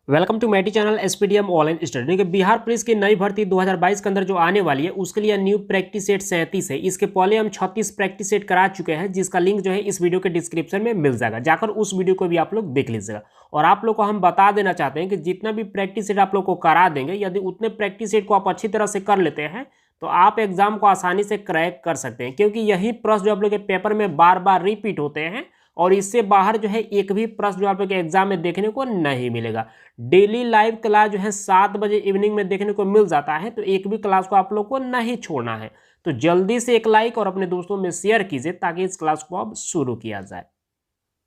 Welcome to मैटी channel SPDM online study के Bihar police की नई भर्ती 2022 के अंदर जो आने वाली है उसके लिए न्यू प्रैक्टिस सेट 37 है। इसके पहले हम 36 प्रैक्टिस सेट करा चुके हैं, जिसका लिंक जो है इस वीडियो के डिस्क्रिप्शन में मिल जाएगा। जाकर उस वीडियो को भी आप लोग देख लीजिएगा। और आप लोग को हम बता देना चाहते हैं कि जितना भी प्रैक्टिस सेट आप लोग को करा देंगे, यदि उतने प्रैक्टिस सेट को आप अच्छी तरह से कर लेते हैं तो आप एग्जाम को आसानी से क्रैक कर सकते हैं, क्योंकि यही प्रश्न जो आप लोग के पेपर में बार बार रिपीट होते हैं और इससे बाहर जो है एक भी प्रश्न जो आप लोग के एग्जाम में देखने को नहीं मिलेगा। डेली लाइव क्लास जो है 7 बजे इवनिंग में देखने को मिल जाता है, तो एक भी क्लास को आप लोग को नहीं छोड़ना है। तो जल्दी से एक लाइक और अपने दोस्तों में शेयर कीजिए ताकि इस क्लास को अब शुरू किया जाए।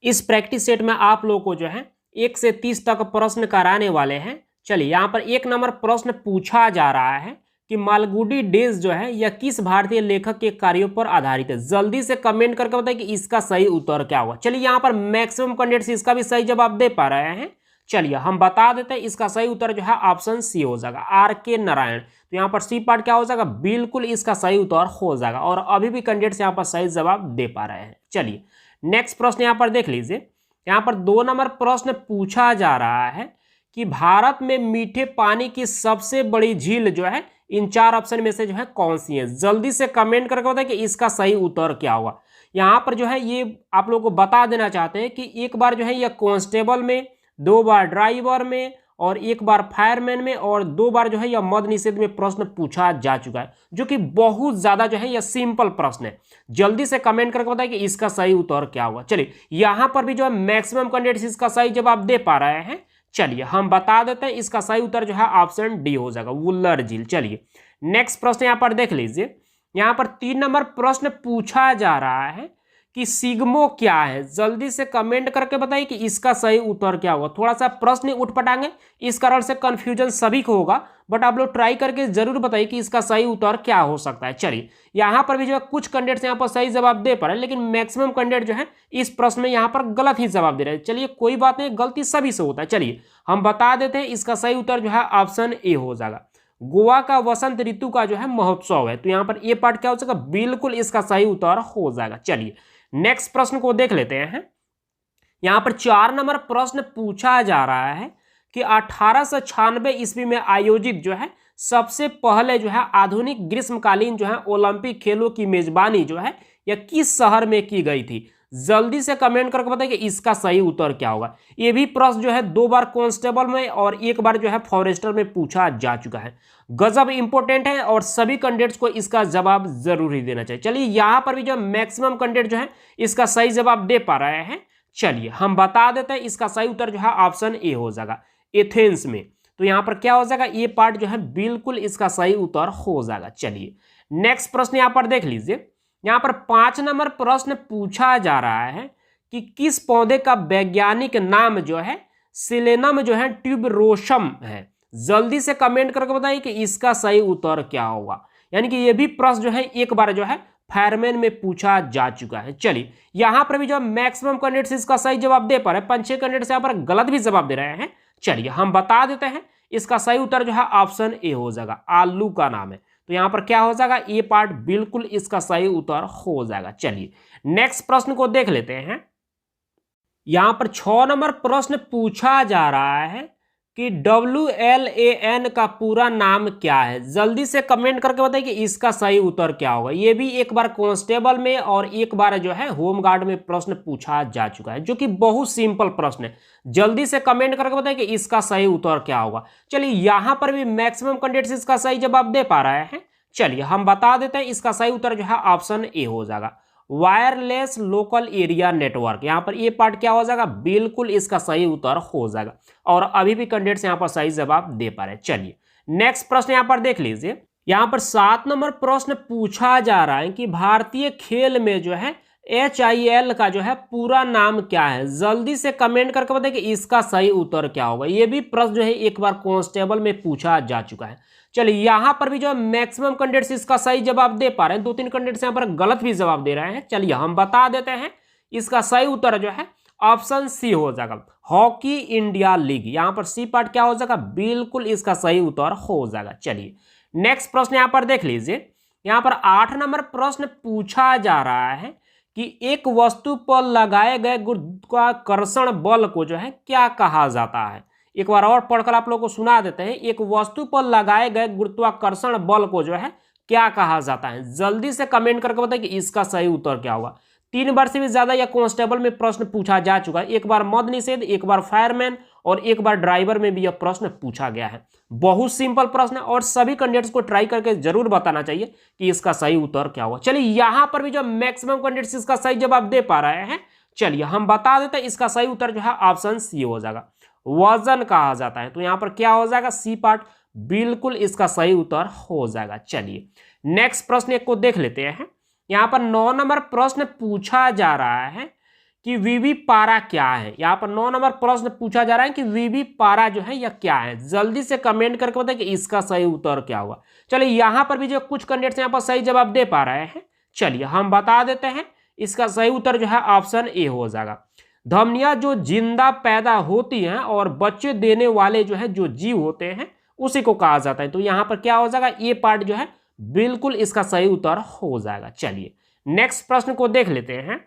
इस प्रैक्टिस सेट में आप लोग को जो है 1 से 30 तक प्रश्न कराने वाले हैं। चलिए, यहाँ पर 1 नंबर प्रश्न पूछा जा रहा है कि मालगुडी डेज जो है यह किस भारतीय लेखक के कार्यों पर आधारित है। जल्दी से कमेंट करके बताइए कि इसका सही उत्तर क्या होगा। चलिए, यहाँ पर मैक्सिमम कैंडिडेट्स इसका भी सही जवाब दे पा रहे हैं। चलिए हम बता देते हैं, इसका सही उत्तर जो है ऑप्शन सी हो जाएगा, R.K. नारायण। तो यहाँ पर सी पार्ट क्या हो जाएगा, बिल्कुल इसका सही उत्तर हो जाएगा। और अभी भी कैंडिडेट्स यहाँ पर सही जवाब दे पा रहे हैं। चलिए नेक्स्ट प्रश्न यहाँ पर देख लीजिए। यहाँ पर 2 नंबर प्रश्न पूछा जा रहा है कि भारत में मीठे पानी की सबसे बड़ी झील जो है इन 4 ऑप्शन में से जो है कौन सी है। जल्दी से कमेंट करके बताएं कि इसका सही उत्तर क्या होगा। यहाँ पर जो है ये आप लोगों को बता देना चाहते हैं कि एक बार जो है यह कांस्टेबल में, 2 बार ड्राइवर में और 1 बार फायरमैन में और 2 बार जो है यह मद्य निषेध में प्रश्न पूछा जा चुका है, जो कि बहुत ज्यादा जो है यह सिंपल प्रश्न है। जल्दी से कमेंट करके बताएं कि इसका सही उत्तर क्या होगा। चलिए यहाँ पर भी जो है मैक्सिमम कैंडिडेट्स इसका सही जवाब दे पा रहे हैं। चलिए हम बता देते हैं, इसका सही उत्तर जो है ऑप्शन डी हो जाएगा, वुल्लर झील। चलिए नेक्स्ट प्रश्न यहाँ पर देख लीजिए। यहाँ पर 3 नंबर प्रश्न पूछा जा रहा है कि सिग्मो क्या है। जल्दी से कमेंट करके बताइए कि इसका सही उत्तर क्या होगा। थोड़ा सा प्रश्न उठपटांगे, इस कारण से कंफ्यूजन सभी को होगा, बट आप लोग ट्राई करके जरूर बताइए कि इसका सही उत्तर क्या हो सकता है। चलिए यहाँ पर भी जो है कुछ कैंडिडेट्स यहाँ पर सही जवाब दे पा रहे हैं, लेकिन मैक्सिमम कैंडिडेट जो है इस प्रश्न में यहाँ पर गलत ही जवाब दे रहे हैं। चलिए कोई बात नहीं, गलती सभी से होता है। चलिए हम बता देते हैं, इसका सही उत्तर जो है ऑप्शन ए हो जाएगा। गोवा का वसंत ऋतु का जो है महोत्सव है। तो यहाँ पर ए पार्ट क्या हो जाएगा, बिल्कुल इसका सही उत्तर हो जाएगा। चलिए नेक्स्ट प्रश्न को देख लेते हैं। यहां पर 4 नंबर प्रश्न पूछा जा रहा है कि 1896 ईस्वी में आयोजित जो है सबसे पहले जो है आधुनिक ग्रीष्मकालीन जो है ओलंपिक खेलों की मेजबानी जो है यह किस शहर में की गई थी। जल्दी से कमेंट करके बताइए कि इसका सही उत्तर क्या होगा। ये भी प्रश्न जो है 2 बार कांस्टेबल में और 1 बार जो है फॉरेस्टर में पूछा जा चुका है। गजब इंपॉर्टेंट है और सभी कैंडिडेट्स को इसका जवाब जरूर ही देना चाहिए। चलिए यहाँ पर भी जो मैक्सिमम कैंडिडेट जो है इसका सही जवाब दे पा रहे हैं। चलिए हम बता देते हैं, इसका सही उत्तर जो है ऑप्शन ए हो जाएगा, एथेंस में। तो यहाँ पर क्या हो जाएगा, ये पार्ट जो है बिल्कुल इसका सही उत्तर हो जाएगा। चलिए नेक्स्ट प्रश्न यहाँ पर देख लीजिए। यहाँ पर 5 नंबर प्रश्न पूछा जा रहा है कि किस पौधे का वैज्ञानिक नाम जो है सिलेनम जो है ट्यूबरोसम है। जल्दी से कमेंट करके बताइए कि इसका सही उत्तर क्या होगा। यानी कि ये भी प्रश्न जो है 1 बार जो है फायरमैन में पूछा जा चुका है। चलिए यहाँ पर भी जो मैक्सिमम कैंडिडेट्स इसका सही जवाब दे पा रहे हैं, 5-6 कैंडिडेट्स यहाँ पर गलत भी जवाब दे रहे हैं। चलिए हम बता देते हैं, इसका सही उत्तर जो है ऑप्शन ए हो जाएगा, आलू का नाम है। तो यहाँ पर क्या हो जाएगा, ये पार्ट बिल्कुल इसका सही उत्तर हो जाएगा। चलिए नेक्स्ट प्रश्न को देख लेते हैं। यहाँ पर 6 नंबर प्रश्न पूछा जा रहा है कि WLAN का पूरा नाम क्या है। जल्दी से कमेंट करके बताइए कि इसका सही उत्तर क्या होगा। ये भी 1 बार कांस्टेबल में और 1 बार जो है होमगार्ड में प्रश्न पूछा जा चुका है, जो कि बहुत सिंपल प्रश्न है। जल्दी से कमेंट करके बताइए कि इसका सही उत्तर क्या होगा। चलिए यहाँ पर भी मैक्सिमम कैंडिडेट्स इसका सही जवाब दे पा रहे हैं। चलिए हम बता देते हैं, इसका सही उत्तर जो है ऑप्शन ए हो जाएगा, वायरलेस लोकल एरिया नेटवर्क। यहाँ पर ये पार्ट क्या हो जाएगा, बिल्कुल इसका सही उत्तर हो जाएगा। और अभी भी कैंडिडेट्स यहाँ पर सही जवाब दे पा रहे हैं। चलिए नेक्स्ट प्रश्न यहाँ पर देख लीजिए। यहाँ पर 7 नंबर प्रश्न पूछा जा रहा है कि भारतीय खेल में जो है HIL का जो है पूरा नाम क्या है। जल्दी से कमेंट करके बताइए कि इसका सही उत्तर क्या होगा। ये भी प्रश्न जो है 1 बार कांस्टेबल में पूछा जा चुका है। चलिए यहाँ पर भी जो है मैक्सिमम कैंडिडेट्स इसका सही जवाब दे पा रहे हैं, 2-3 कैंडिडेट्स यहाँ पर गलत भी जवाब दे रहे हैं। चलिए हम बता देते हैं, इसका सही उत्तर जो है ऑप्शन सी हो जाएगा, हॉकी इंडिया लीग। यहाँ पर सी पार्ट क्या हो जाएगा, बिल्कुल इसका सही उत्तर हो जाएगा। चलिए नेक्स्ट प्रश्न यहाँ पर देख लीजिए। यहाँ पर 8 नंबर प्रश्न पूछा जा रहा है कि एक वस्तु पर लगाए गए गुरुत्वाकर्षण बल को जो है क्या कहा जाता है। एक बार और पढ़कर आप लोगों को सुना देते हैं। एक वस्तु पर लगाए गए गुरुत्वाकर्षण बल को जो है क्या कहा जाता है? जल्दी से कमेंट करके बताइए कि इसका सही उत्तर क्या होगा। 3 बार से भी ज्यादा या कांस्टेबल में प्रश्न पूछा जा चुका है। एक बार मद निषेध, एक बार फायरमैन और एक बार ड्राइवर में भी यह प्रश्न पूछा गया है। बहुत सिंपल प्रश्न है और सभी कैंडिडेट्स को ट्राई करके जरूर बताना चाहिए कि इसका सही उत्तर क्या होगा। चलिए यहां पर भी जो मैक्सिमम कैंडिडेट्स इसका सही जवाब दे पा रहे हैं, चलिए हम बता देते हैं। इसका सही उत्तर जो है ऑप्शन सी हो जाएगा, वजन कहा जाता है। तो यहां पर क्या हो जाएगा? सी पार्ट बिल्कुल इसका सही उत्तर हो जाएगा। चलिए नेक्स्ट प्रश्न एक को देख लेते हैं। यहां पर 9 नंबर प्रश्न पूछा जा रहा है कि वीवी पारा क्या है। यहां पर 9 नंबर प्रश्न पूछा जा रहा है कि वीवी पारा जो है यह क्या है। जल्दी से कमेंट करके बताइए कि इसका सही उत्तर क्या होगा। चलिए यहां पर भी जो कुछ कैंडिडेट्स यहां पर सही जवाब दे पा रहे हैं, चलिए हम बता देते हैं। इसका सही उत्तर जो है ऑप्शन ए हो जाएगा। धमनियां जो जिंदा पैदा होती हैं और बच्चे देने वाले जो है जो जीव होते हैं उसी को कहा जाता है। तो यहां पर क्या हो जाएगा? ये पार्ट जो है बिल्कुल इसका सही उत्तर हो जाएगा। चलिए नेक्स्ट प्रश्न को देख लेते हैं।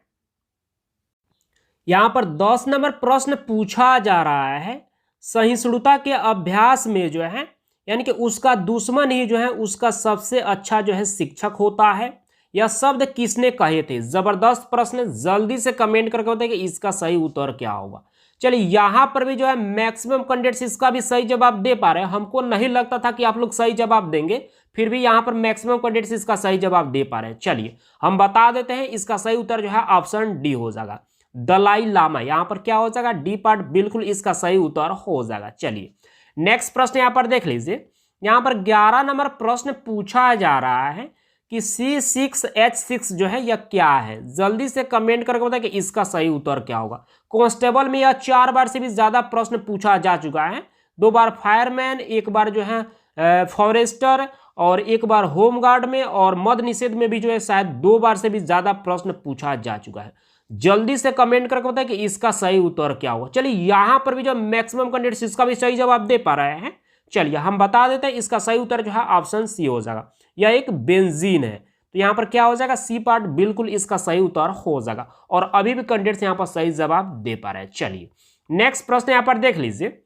यहां पर 10 नंबर प्रश्न पूछा जा रहा है, सहिष्णुता के अभ्यास में जो है यानी कि उसका दुश्मन ही जो है उसका सबसे अच्छा जो है शिक्षक होता है। यह शब्द किसने कहे थे? जबरदस्त प्रश्न, जल्दी से कमेंट करके बताइए कि इसका सही उत्तर क्या होगा। चलिए यहां पर भी जो है मैक्सिमम कैंडिडेट्स इसका भी सही जवाब दे पा रहे हैं। हमको नहीं लगता था कि आप लोग सही जवाब देंगे, फिर भी यहां पर मैक्सिमम कैंडिडेट्स इसका सही जवाब दे पा रहे हैं। चलिए हम बता देते हैं। इसका सही उत्तर जो है ऑप्शन डी हो जाएगा, दलाई लामा। यहां पर क्या हो जाएगा? डी पार्ट बिल्कुल इसका सही उत्तर हो जाएगा। चलिए नेक्स्ट प्रश्न यहां पर देख लीजिए। यहां पर 11 नंबर प्रश्न पूछा जा रहा है कि C6H6 जो है यह क्या है। जल्दी से कमेंट करके बताइए कि इसका सही उत्तर क्या होगा। कांस्टेबल में यह 4 बार से भी ज्यादा प्रश्न पूछा जा चुका है। 2 बार फायरमैन, एक बार जो है फॉरेस्टर और एक बार होमगार्ड में, और मद निषेध में भी जो है शायद 2 बार से भी ज्यादा प्रश्न पूछा जा चुका है। जल्दी से कमेंट करके बताइए कि इसका सही उत्तर क्या होगा। चलिए यहां पर भी जो मैक्सिमम कैंडिडेट्स इसका भी सही जवाब दे पा रहे हैं, चलिए हम बता देते हैं। इसका सही उत्तर जो है ऑप्शन सी हो जाएगा, यह एक बेंजीन है। तो यहां पर क्या हो जाएगा? सी पार्ट बिल्कुल इसका सही उत्तर हो जाएगा। और अभी भी कैंडिडेट्स यहां पर सही जवाब दे पा रहे हैं। चलिए नेक्स्ट प्रश्न यहां पर देख लीजिए।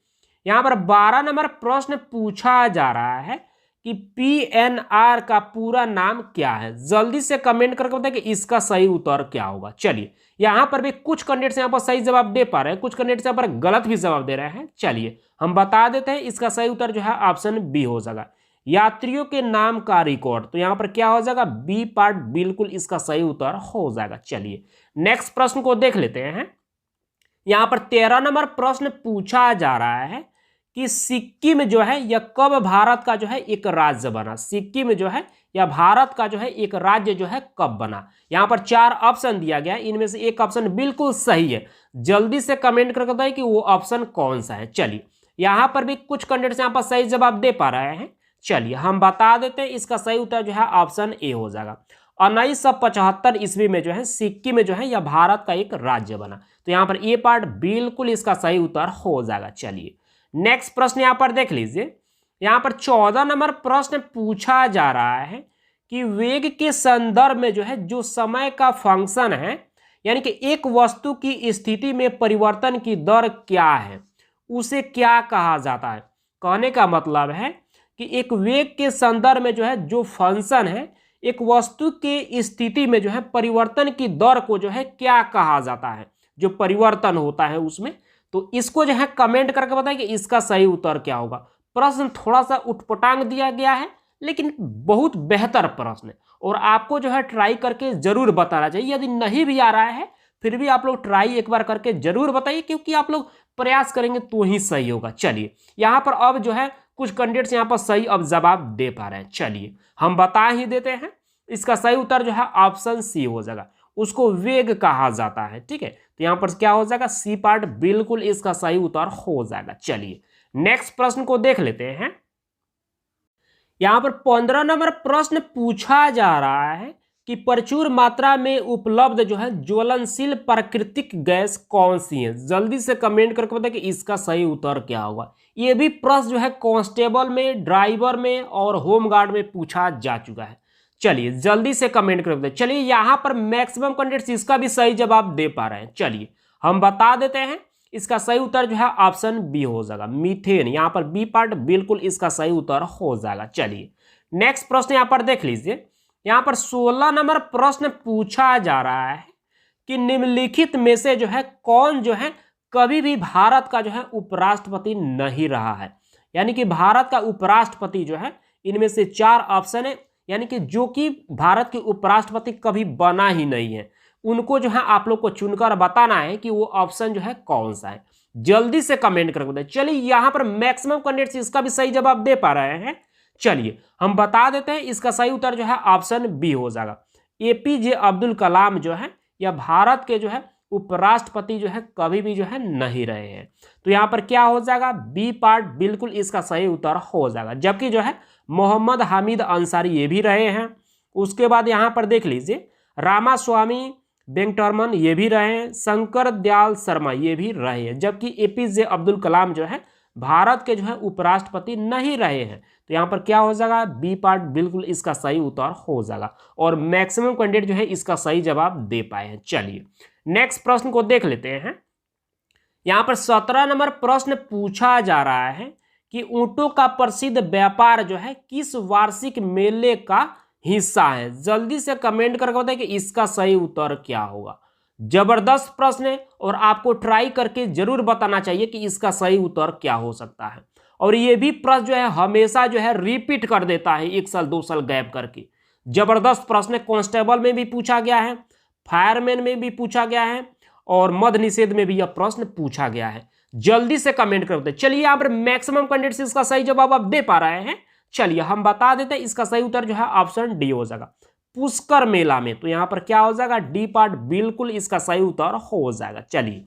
यहां पर 12 नंबर प्रश्न पूछा जा रहा है कि PNR का पूरा नाम क्या है। जल्दी से कमेंट करके बताइए कि इसका सही उत्तर क्या होगा। चलिए यहां पर भी कुछ कैंडिडेट्स यहां पर सही जवाब दे पा रहे हैं, कुछ कैंडिडेट्स यहां पर गलत भी जवाब दे रहे हैं। चलिए हम बता देते हैं। इसका सही उत्तर जो है ऑप्शन बी हो जाएगा, यात्रियों के नाम का रिकॉर्ड। तो यहां पर क्या हो जाएगा? बी पार्ट बिल्कुल इसका सही उत्तर हो जाएगा। चलिए नेक्स्ट प्रश्न को देख लेते हैं। यहां पर 13 नंबर प्रश्न पूछा जा रहा है कि सिक्किम जो है यह कब भारत का जो है एक राज्य बना। सिक्किम जो है या भारत का जो है एक राज्य जो है कब बना। यहां पर 4 ऑप्शन दिया गया है, इनमें से एक ऑप्शन बिल्कुल सही है। जल्दी से कमेंट करके बताइए कि वो ऑप्शन कौन सा है। चलिए यहां पर भी कुछ कैंडिडेट्स यहां पर सही जवाब दे पा रहे हैं। चलिए हम बता देते हैं। इसका सही उत्तर जो है ऑप्शन ए हो जाएगा। 1975 ईस्वी में जो है सिक्किम जो है यह भारत का एक राज्य बना। तो यहां पर ए पार्ट बिल्कुल इसका सही उत्तर हो जाएगा। चलिए नेक्स्ट प्रश्न यहां पर देख लीजिए। यहां पर 14 नंबर प्रश्न पूछा जा रहा है कि वेग के संदर्भ में जो है जो समय का फंक्शन है यानी कि एक वस्तु की स्थिति में परिवर्तन की दर क्या है, उसे क्या कहा जाता है। कहने का मतलब है कि एक वेग के संदर्भ में जो है जो फंक्शन है एक वस्तु के स्थिति में जो है परिवर्तन की दर को जो है क्या कहा जाता है, जो परिवर्तन होता है उसमें। तो इसको जो है कमेंट करके बताइए कि इसका सही उत्तर क्या होगा। प्रश्न थोड़ा सा उटपटांग दिया गया है लेकिन बहुत बेहतर प्रश्न है और आपको जो है ट्राई करके जरूर बताना चाहिए। यदि नहीं भी आ रहा है फिर भी आप लोग ट्राई एक बार करके जरूर बताइए, क्योंकि आप लोग प्रयास करेंगे तो ही सही होगा। चलिए यहाँ पर अब जो है कुछ कैंडिडेट्स यहाँ पर सही अब जवाब दे पा रहे हैं। चलिए हम बता ही देते हैं। इसका सही उत्तर जो है ऑप्शन सी हो जाएगा, उसको वेग कहा जाता है। ठीक है, तो यहाँ पर क्या हो जाएगा? सी पार्ट बिल्कुल इसका सही उत्तर हो जाएगा। चलिए नेक्स्ट प्रश्न को देख लेते हैं। यहाँ पर 15 नंबर प्रश्न पूछा जा रहा है कि प्रचुर मात्रा में उपलब्ध जो है ज्वलनशील प्राकृतिक गैस कौन सी है। जल्दी से कमेंट करके बताइए कि इसका सही उत्तर क्या होगा। ये भी प्रश्न जो है कांस्टेबल में, ड्राइवर में और होमगार्ड में पूछा जा चुका है। चलिए जल्दी से कमेंट करके बताइए। चलिए यहाँ पर मैक्सिमम कैंडिडेट्स इसका भी सही जवाब दे पा रहे हैं। चलिए हम बता देते हैं। इसका सही उत्तर जो है ऑप्शन बी हो जाएगा, मीथेन। यहाँ पर बी पार्ट बिल्कुल इसका सही उत्तर हो जाएगा। चलिए नेक्स्ट प्रश्न यहाँ पर देख लीजिए। यहाँ पर 16 नंबर प्रश्न पूछा जा रहा है कि निम्नलिखित में से जो है कौन जो है कभी भी भारत का जो है उपराष्ट्रपति नहीं रहा है। यानी कि भारत का उपराष्ट्रपति जो है, इनमें से 4 ऑप्शन है, यानी कि जो कि भारत के उपराष्ट्रपति कभी बना ही नहीं है, उनको जो है आप लोग को चुनकर बताना है कि वो ऑप्शन जो है कौन सा है। जल्दी से कमेंट करके बताइए। चलिए यहाँ पर मैक्सिमम कैंडिडेट्स इसका भी सही जवाब दे पा रहे हैं। चलिए हम बता देते हैं, इसका सही उत्तर जो है ऑप्शन बी हो जाएगा। एपीजे अब्दुल कलाम जो है या भारत के जो है उपराष्ट्रपति जो है कभी भी जो है नहीं रहे हैं। तो यहाँ पर क्या हो जाएगा, बी पार्ट बिल्कुल इसका सही उत्तर हो जाएगा। जबकि जो है मोहम्मद हामिद अंसारी ये भी रहे हैं। उसके बाद यहाँ पर देख लीजिए रामास्वामी वेंकटरमन ये भी रहे हैं, शंकर दयाल शर्मा ये भी रहे हैं। जबकि एपीजे अब्दुल कलाम जो है भारत के जो है उपराष्ट्रपति नहीं रहे हैं। तो यहाँ पर क्या हो जाएगा, बी पार्ट बिल्कुल इसका सही उत्तर हो जाएगा और मैक्सिमम कैंडिडेट जो है इसका सही जवाब दे पाए हैं। चलिए नेक्स्ट प्रश्न को देख लेते हैं। यहाँ पर 17 नंबर प्रश्न पूछा जा रहा है कि ऊंटों का प्रसिद्ध व्यापार जो है किस वार्षिक मेले का हिस्सा है। जल्दी से कमेंट करके बताएं कि इसका सही उत्तर क्या होगा। जबरदस्त प्रश्न है और आपको ट्राई करके जरूर बताना चाहिए कि इसका सही उत्तर क्या हो सकता है। और ये भी प्रश्न जो है हमेशा जो है रिपीट कर देता है, 1 साल 2 साल गैप करके। जबरदस्त प्रश्न है, कांस्टेबल में भी पूछा गया है, फायरमैन में भी पूछा गया है और मद्य निषेध में भी यह प्रश्न पूछा गया है। जल्दी से कमेंट कर दे। चलिए यहाँ पर मैक्सिमम कैंडिडेट्स इसका सही जवाब आप दे पा रहे हैं। चलिए हम बता देते हैं, इसका सही उत्तर जो है ऑप्शन डी हो जाएगा, पुष्कर मेला में। तो यहाँ पर क्या हो जाएगा, डी पार्ट बिल्कुल इसका सही उत्तर हो जाएगा। चलिए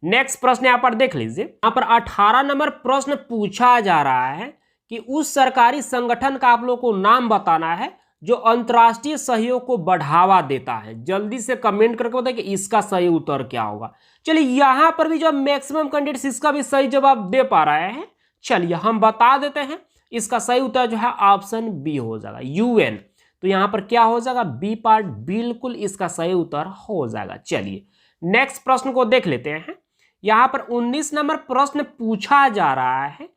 नेक्स्ट प्रश्न यहाँ पर देख लीजिए। यहाँ पर 18 नंबर प्रश्न पूछा जा रहा है कि उस सरकारी संगठन का आप लोग को नाम बताना है जो अंतर्राष्ट्रीय सहयोग को बढ़ावा देता है। जल्दी से कमेंट करके बताइए कि इसका सही उत्तर क्या होगा। चलिए यहाँ पर भी जो मैक्सिमम कैंडिडेट्स इसका भी सही जवाब दे पा रहे हैं। चलिए हम बता देते हैं, इसका सही उत्तर जो है ऑप्शन बी हो जाएगा, यूएन। तो यहाँ पर क्या हो जाएगा, बी पार्ट बिल्कुल इसका सही उत्तर हो जाएगा। चलिए नेक्स्ट प्रश्न को देख लेते हैं। यहाँ पर 19 नंबर प्रश्न पूछा जा रहा है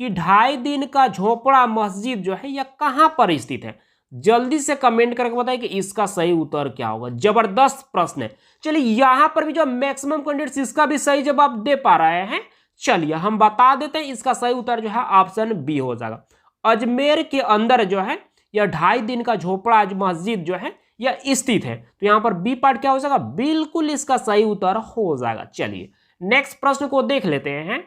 कि 2.5 दिन का झोपड़ा मस्जिद जो है यह कहाँ पर स्थित है। जल्दी से कमेंट करके बताइए कि इसका सही उत्तर क्या होगा। जबरदस्त प्रश्न है। चलिए यहाँ पर भी जो मैक्सिमम कैंडिडेट्स इसका भी सही जवाब दे पा रहे हैं। चलिए हम बता देते हैं, इसका सही उत्तर जो है ऑप्शन बी हो जाएगा। अजमेर के अंदर जो है यह 2.5 दिन का झोपड़ा मस्जिद जो है यह स्थित है। तो यहाँ पर बी पार्ट क्या हो जाएगा, बिल्कुल इसका सही उत्तर हो जाएगा। चलिए नेक्स्ट प्रश्न को देख लेते हैं।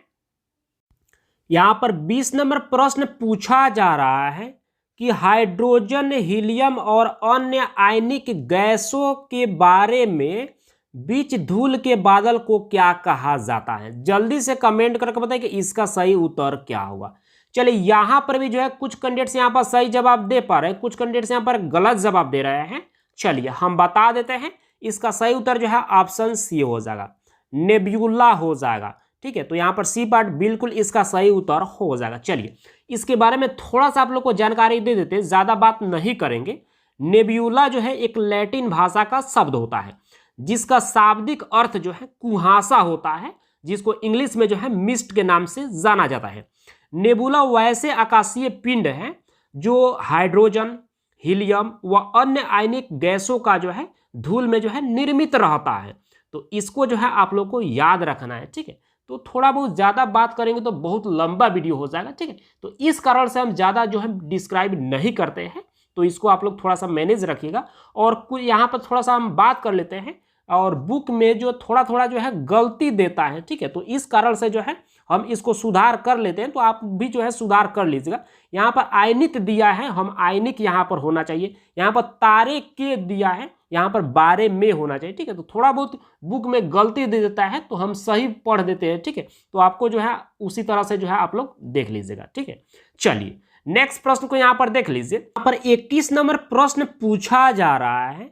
यहाँ पर 20 नंबर प्रश्न पूछा जा रहा है कि हाइड्रोजन, हीलियम और अन्य आयनिक गैसों के बारे में बीच धूल के बादल को क्या कहा जाता है। जल्दी से कमेंट करके बताइए कि इसका सही उत्तर क्या होगा। चलिए यहाँ पर भी जो है कुछ कैंडिडेट्स यहाँ पर सही जवाब दे पा रहे हैं, कुछ कैंडिडेट्स यहाँ पर गलत जवाब दे रहे हैं। चलिए हम बता देते हैं, इसका सही उत्तर जो है ऑप्शन सी हो जाएगा, नेब्यूला हो जाएगा। ठीक है, तो यहाँ पर सी पार्ट बिल्कुल इसका सही उत्तर हो जाएगा। चलिए इसके बारे में थोड़ा सा आप लोग को जानकारी दे देते हैं, ज़्यादा बात नहीं करेंगे। नेब्यूला जो है एक लैटिन भाषा का शब्द होता है जिसका शाब्दिक अर्थ जो है कुहासा होता है, जिसको इंग्लिश में जो है मिस्ट के नाम से जाना जाता है। नेबुला वैसे आकाशीय पिंड है जो हाइड्रोजन, हीलियम व अन्य आयनिक गैसों का जो है धूल में जो है निर्मित रहता है। तो इसको जो है आप लोग को याद रखना है। ठीक है, तो थोड़ा बहुत ज़्यादा बात करेंगे तो बहुत लंबा वीडियो हो जाएगा। ठीक है, तो इस कारण से हम ज़्यादा जो है डिस्क्राइब नहीं करते हैं, तो इसको आप लोग थोड़ा सा मैनेज रखिएगा। और कुछ यहाँ पर थोड़ा सा हम बात कर लेते हैं, और बुक में जो थोड़ा थोड़ा जो है गलती देता है। ठीक है, तो इस कारण से जो है हम इसको सुधार कर लेते हैं, तो आप भी जो है सुधार कर लीजिएगा। यहाँ पर आयनिक दिया है, हम आयनिक यहाँ पर होना चाहिए। यहाँ पर तारे के दिया है, यहाँ पर बारे में होना चाहिए। ठीक है, तो थोड़ा बहुत बुक में गलती दे देता है तो हम सही पढ़ देते हैं। ठीक है, तो आपको जो है उसी तरह से जो है आप लोग देख लीजिएगा। ठीक है, चलिए नेक्स्ट प्रश्न को यहाँ पर देख लीजिए। यहाँ पर 21 नंबर प्रश्न पूछा जा रहा है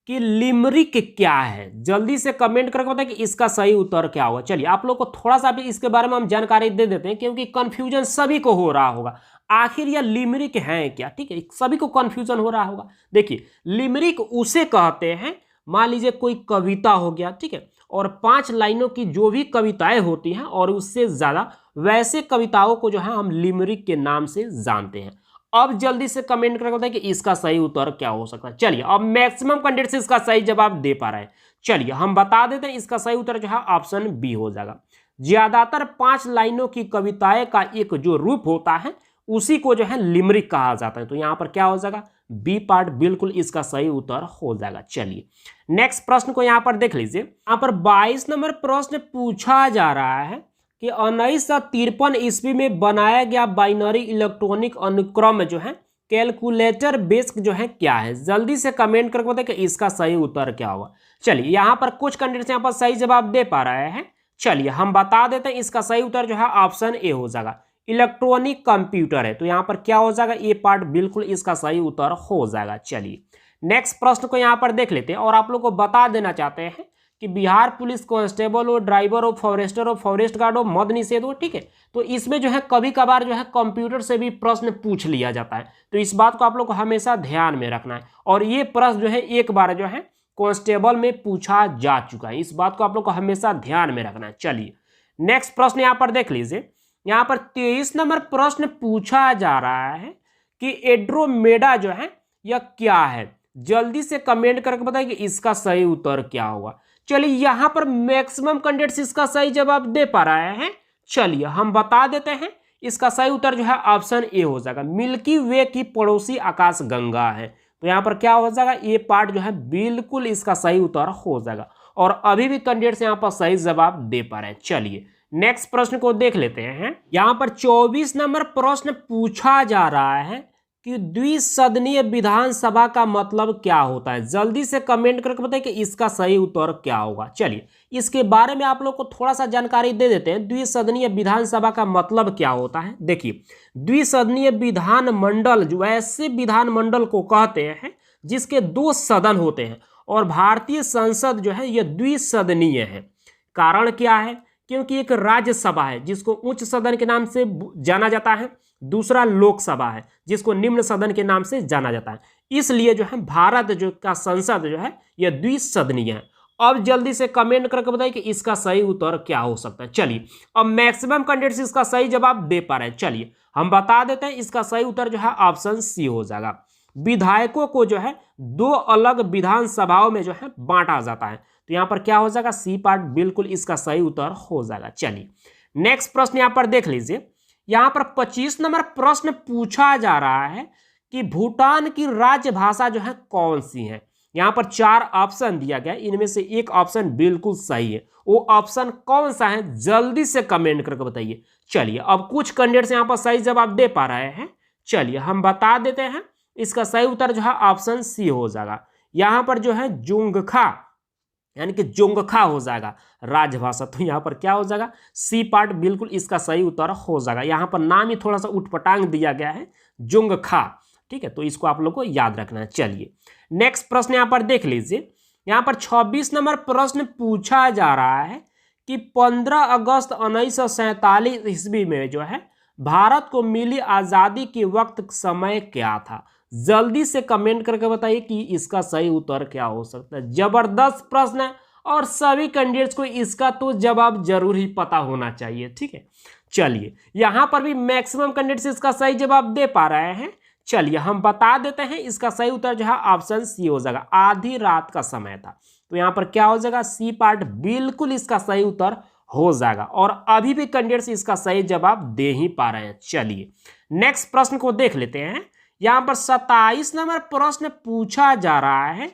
कि लिमरिक क्या है। जल्दी से कमेंट करके बताएं कि इसका सही उत्तर क्या होगा। चलिए आप लोग को थोड़ा सा भी इसके बारे में हम जानकारी दे देते हैं, क्योंकि कंफ्यूजन सभी को हो रहा होगा, आखिर यह लिमरिक है क्या। ठीक है, सभी को कंफ्यूजन हो रहा होगा। देखिए लिमरिक उसे कहते हैं, मान लीजिए कोई कविता हो गया, ठीक है, और 5 लाइनों की जो भी कविताएं होती हैं और उससे ज़्यादा, वैसे कविताओं को जो है हम लिमरिक के नाम से जानते हैं। अब जल्दी से कमेंट करके बताइए कि इसका सही उत्तर क्या हो सकता है। चलिए, अब मैक्सिमम कैंडिडेट्स इसका सही जवाब दे पा रहे हैं। चलिए हम बता देते हैं, इसका सही उत्तर जो है ऑप्शन बी हो जाएगा। ज्यादातर 5 लाइनों की कविताएं का एक जो रूप होता है उसी को जो है लिमरिक कहा जाता है। तो यहां पर क्या हो जाएगा, बी पार्ट बिल्कुल इसका सही उत्तर हो जाएगा। चलिए नेक्स्ट प्रश्न को यहां पर देख लीजिए। यहां पर 22 नंबर प्रश्न पूछा जा रहा है कि 1953 ईस्वी में बनाया गया बाइनरी इलेक्ट्रॉनिक अनुक्रम जो है कैलकुलेटर बेस्ड जो है क्या है। जल्दी से कमेंट करके बताइए कि इसका सही उत्तर क्या होगा। चलिए यहां पर कुछ कैंडिडेट्स यहां पर सही जवाब दे पा रहे हैं। चलिए हम बता देते हैं, इसका सही उत्तर जो है ऑप्शन ए हो जाएगा, इलेक्ट्रॉनिक कंप्यूटर है। तो यहां पर क्या हो जाएगा, ए पार्ट बिल्कुल इसका सही उत्तर हो जाएगा। चलिए नेक्स्ट प्रश्न को यहां पर देख लेते हैं और आप लोग को बता देना चाहते हैं कि बिहार पुलिस कांस्टेबल हो, ड्राइवर हो, फॉरेस्टर हो, फॉरेस्ट गार्ड हो, मद निषेध हो, ठीक है, तो इसमें जो है कभी कभार जो है कंप्यूटर से भी प्रश्न पूछ लिया जाता है। तो इस बात को आप लोग को हमेशा ध्यान में रखना है। और ये प्रश्न जो है एक बार जो है कांस्टेबल में पूछा जा चुका है, इस बात को आप लोग को हमेशा ध्यान में रखना है। चलिए नेक्स्ट प्रश्न यहां पर देख लीजिए। यहां पर 23 नंबर प्रश्न पूछा जा रहा है कि एंड्रोमेडा जो है यह क्या है। जल्दी से कमेंट करके बताइए कि इसका सही उत्तर क्या होगा। चलिए यहां पर मैक्सिमम कैंडिडेट्स इसका सही जवाब दे पा रहे हैं। चलिए हम बता देते हैं, इसका सही उत्तर जो है ऑप्शन ए हो जाएगा, मिल्की वे की पड़ोसी आकाश गंगा है। तो यहां पर क्या हो जाएगा, ए पार्ट जो है बिल्कुल इसका सही उत्तर हो जाएगा। और अभी भी कैंडिडेट्स यहां पर सही जवाब दे पा रहे हैं। चलिए नेक्स्ट प्रश्न को देख लेते हैं। यहां पर 24 नंबर प्रश्न पूछा जा रहा है कि द्विसदनीय विधानसभा का मतलब क्या होता है। जल्दी से कमेंट करके बताइए कि इसका सही उत्तर क्या होगा। चलिए इसके बारे में आप लोग को थोड़ा सा जानकारी दे देते हैं। द्विसदनीय विधानसभा का मतलब क्या होता है। देखिए, द्विसदनीय विधानमंडल जो ऐसे विधानमंडल को कहते हैं जिसके 2 सदन होते हैं, और भारतीय संसद जो है यह द्विसदनीय है। कारण क्या है, क्योंकि एक राज्यसभा है जिसको उच्च सदन के नाम से जाना जाता है, दूसरा लोकसभा है जिसको निम्न सदन के नाम से जाना जाता है। इसलिए जो है भारत जो का संसद जो है यह द्विसदनीय है। अब जल्दी से कमेंट करके बताइए कि इसका सही उत्तर क्या हो सकता है। चलिए अब मैक्सिमम कैंडिडेट्स इसका सही जवाब दे पा रहे हैं। चलिए हम बता देते हैं, इसका सही उत्तर जो है ऑप्शन सी हो जाएगा। विधायकों को जो है 2 अलग विधानसभाओं में जो है बांटा जाता है। तो यहां पर क्या हो जाएगा, सी पार्ट बिल्कुल इसका सही उत्तर हो जाएगा। चलिए नेक्स्ट प्रश्न यहां पर देख लीजिए। यहां पर 25 नंबर प्रश्न पूछा जा रहा है कि भूटान की राजभाषा जो है कौन सी है। यहां पर 4 ऑप्शन दिया गया, इनमें से एक ऑप्शन बिल्कुल सही है। वो ऑप्शन कौन सा है, जल्दी से कमेंट करके बताइए। चलिए अब कुछ कैंडिडेट्स यहां पर सही जवाब दे पा रहे हैं। चलिए हम बता देते हैं, इसका सही उत्तर जो है ऑप्शन सी हो जाएगा। यहां पर जो है जुंगखा यानी कि जोंगखा हो जाएगा राजभाषा। तो यहाँ पर क्या हो जाएगा, सी पार्ट बिल्कुल इसका सही उत्तर हो जाएगा। यहाँ पर नाम ही थोड़ा सा उठपटांग दिया गया है, जोंगखा, ठीक है, तो इसको आप लोग को याद रखना है। चलिए नेक्स्ट प्रश्न यहाँ पर देख लीजिए। यहाँ पर 26 नंबर प्रश्न पूछा जा रहा है कि 15 अगस्त 1947 ईस्वी में जो है भारत को मिली आज़ादी के वक्त समय क्या था। जल्दी से कमेंट करके बताइए कि इसका सही उत्तर क्या हो सकता है। जबरदस्त प्रश्न है और सभी कैंडिडेट्स को इसका तो जवाब जरूर ही पता होना चाहिए, ठीक है। चलिए यहां पर भी मैक्सिमम कैंडिडेट्स इसका सही जवाब दे पा रहे हैं। चलिए हम बता देते हैं, इसका सही उत्तर जो है ऑप्शन सी हो जाएगा, आधी रात का समय था। तो यहां पर क्या हो जाएगा, सी पार्ट बिल्कुल इसका सही उत्तर हो जाएगा। और अभी भी कैंडिडेट्स इसका सही जवाब दे ही पा रहे हैं। चलिए नेक्स्ट प्रश्न को देख लेते हैं। यहां पर 27 नंबर प्रश्न पूछा जा रहा है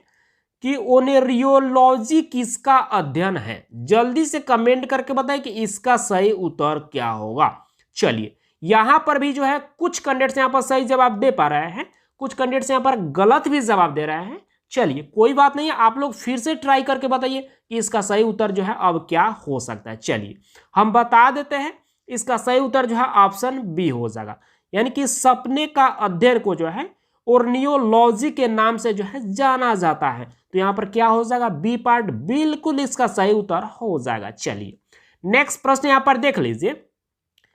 कि ओनेरियोलॉजी किसका अध्ययन है। जल्दी से कमेंट करके बताइए कि इसका सही उत्तर क्या होगा। चलिए यहां पर भी जो है कुछ कैंडिडेट्स यहां पर सही जवाब दे पा रहे हैं, कुछ कैंडिडेट्स यहां पर गलत भी जवाब दे रहे हैं। चलिए कोई बात नहीं है, आप लोग फिर से ट्राई करके बताइए कि इसका सही उत्तर जो है अब क्या हो सकता है। चलिए हम बता देते हैं, इसका सही उत्तर जो है ऑप्शन बी हो जाएगा, यानी कि सपने का अध्ययन को जो है ओर्नियोलॉजी के नाम से जो है जाना जाता है। तो यहां पर क्या हो जाएगा, बी पार्ट बिल्कुल इसका सही उत्तर हो जाएगा। चलिए नेक्स्ट प्रश्न यहां पर देख लीजिए।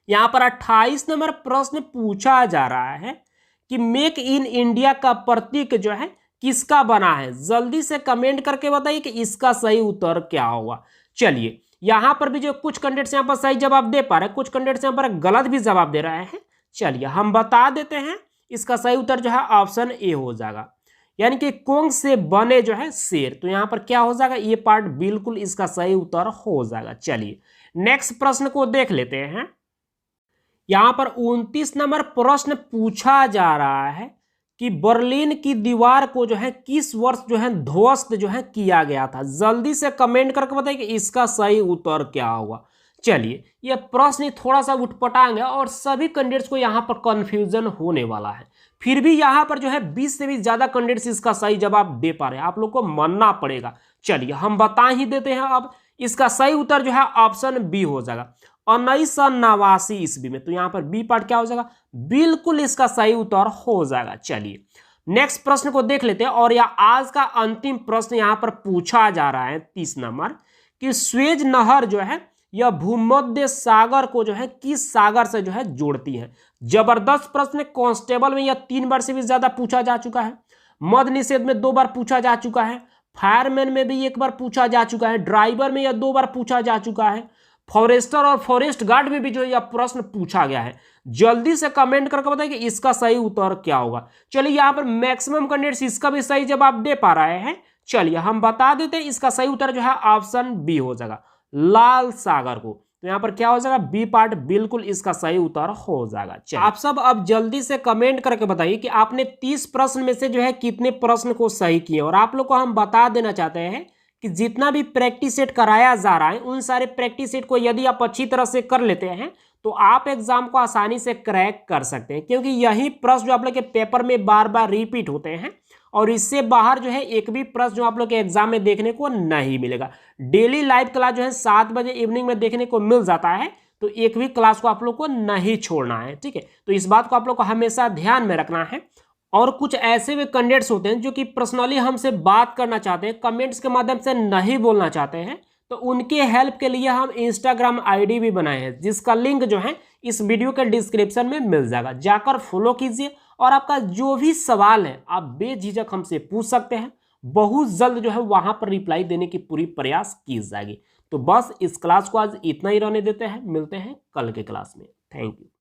यहां पर 28 नंबर प्रश्न पूछा जा रहा है कि मेक इन इंडिया का प्रतीक जो है किसका बना है। जल्दी से कमेंट करके बताइए कि इसका सही उत्तर क्या होगा। चलिए यहां पर भी जो कुछ कैंडिडेट्स यहां पर सही जवाब दे पा रहे हैं, कुछ कैंडिडेट्स यहां पर गलत भी जवाब दे रहे हैं। चलिए हम बता देते हैं, इसका सही उत्तर जो है ऑप्शन ए हो जाएगा, यानी कि कोंग से बने जो है शेर। तो यहां पर क्या हो जाएगा, ये पार्ट बिल्कुल इसका सही उत्तर हो जाएगा। चलिए नेक्स्ट प्रश्न को देख लेते हैं। यहां पर 29 नंबर प्रश्न पूछा जा रहा है कि बर्लिन की दीवार को जो है किस वर्ष जो है ध्वस्त जो है किया गया था। जल्दी से कमेंट करके बताइए कि इसका सही उत्तर क्या होगा। चलिए यह प्रश्न थोड़ा सा उठपटांग है और सभी कैंडिडेट्स को यहाँ पर कंफ्यूजन होने वाला है। फिर भी यहाँ पर जो है 20 से भी ज्यादा कैंडिडेट्स इसका सही जवाब दे पा रहे हैं, आप लोग को मानना पड़ेगा। चलिए हम बता ही देते हैं। अब इसका सही उत्तर जो है ऑप्शन बी हो जाएगा, 1989 ईस्वी में। तो यहाँ पर बी पार्ट क्या हो जाएगा, बिल्कुल इसका सही उत्तर हो जाएगा। चलिए नेक्स्ट प्रश्न को देख लेते हैं और यह आज का अंतिम प्रश्न यहाँ पर पूछा जा रहा है 30 नंबर कि स्वेज नहर जो है यह भूमध्य सागर को जो है किस सागर से जो है जोड़ती है। जबरदस्त प्रश्न, कांस्टेबल में यह 3 बार से भी ज्यादा पूछा जा चुका है, मद निषेध में 2 बार पूछा जा चुका है, फायरमैन में भी 1 बार पूछा जा चुका है, ड्राइवर में यह 2 बार पूछा जा चुका है, फॉरेस्टर और फॉरेस्ट गार्ड में भी जो यह प्रश्न पूछा गया है। जल्दी से कमेंट करके बताइए कि इसका सही उत्तर क्या होगा। चलिए यहाँ पर मैक्सिमम कैंडिडेट्स इसका भी सही जवाब दे पा रहे हैं। चलिए हम बता देते हैं, इसका सही उत्तर जो है ऑप्शन बी हो जाएगा, लाल सागर को। तो यहाँ पर क्या हो जाएगा, बी पार्ट बिल्कुल इसका सही उत्तर हो जाएगा। आप सब अब जल्दी से कमेंट करके बताइए कि आपने 30 प्रश्न में से जो है कितने प्रश्न को सही किए। और आप लोग को हम बता देना चाहते हैं कि जितना भी प्रैक्टिस सेट कराया जा रहा है उन सारे प्रैक्टिस सेट को यदि आप अच्छी तरह से कर लेते हैं तो आप एग्जाम को आसानी से क्रैक कर सकते हैं, क्योंकि यही प्रश्न जो आप लोग के पेपर में बार बार रिपीट होते हैं और इससे बाहर जो है एक भी प्रश्न जो आप लोग के एग्जाम में देखने को नहीं मिलेगा। डेली लाइव क्लास जो है 7 बजे इवनिंग में देखने को मिल जाता है, तो एक भी क्लास को आप लोग को नहीं छोड़ना है, ठीक है। तो इस बात को आप लोग को हमेशा ध्यान में रखना है। और कुछ ऐसे भी कैंडिडेट्स होते हैं जो कि पर्सनली हमसे बात करना चाहते हैं, कमेंट्स के माध्यम से नहीं बोलना चाहते हैं, तो उनके हेल्प के लिए हम इंस्टाग्राम आईडी भी बनाए हैं, जिसका लिंक जो है इस वीडियो के डिस्क्रिप्शन में मिल जाएगा। जाकर फॉलो कीजिए और आपका जो भी सवाल है आप बेझिझक हमसे पूछ सकते हैं। बहुत जल्द जो है वहां पर रिप्लाई देने की पूरी प्रयास की जाएगी। तो बस इस क्लास को आज इतना ही रहने देते हैं, मिलते हैं कल के क्लास में। Thank you.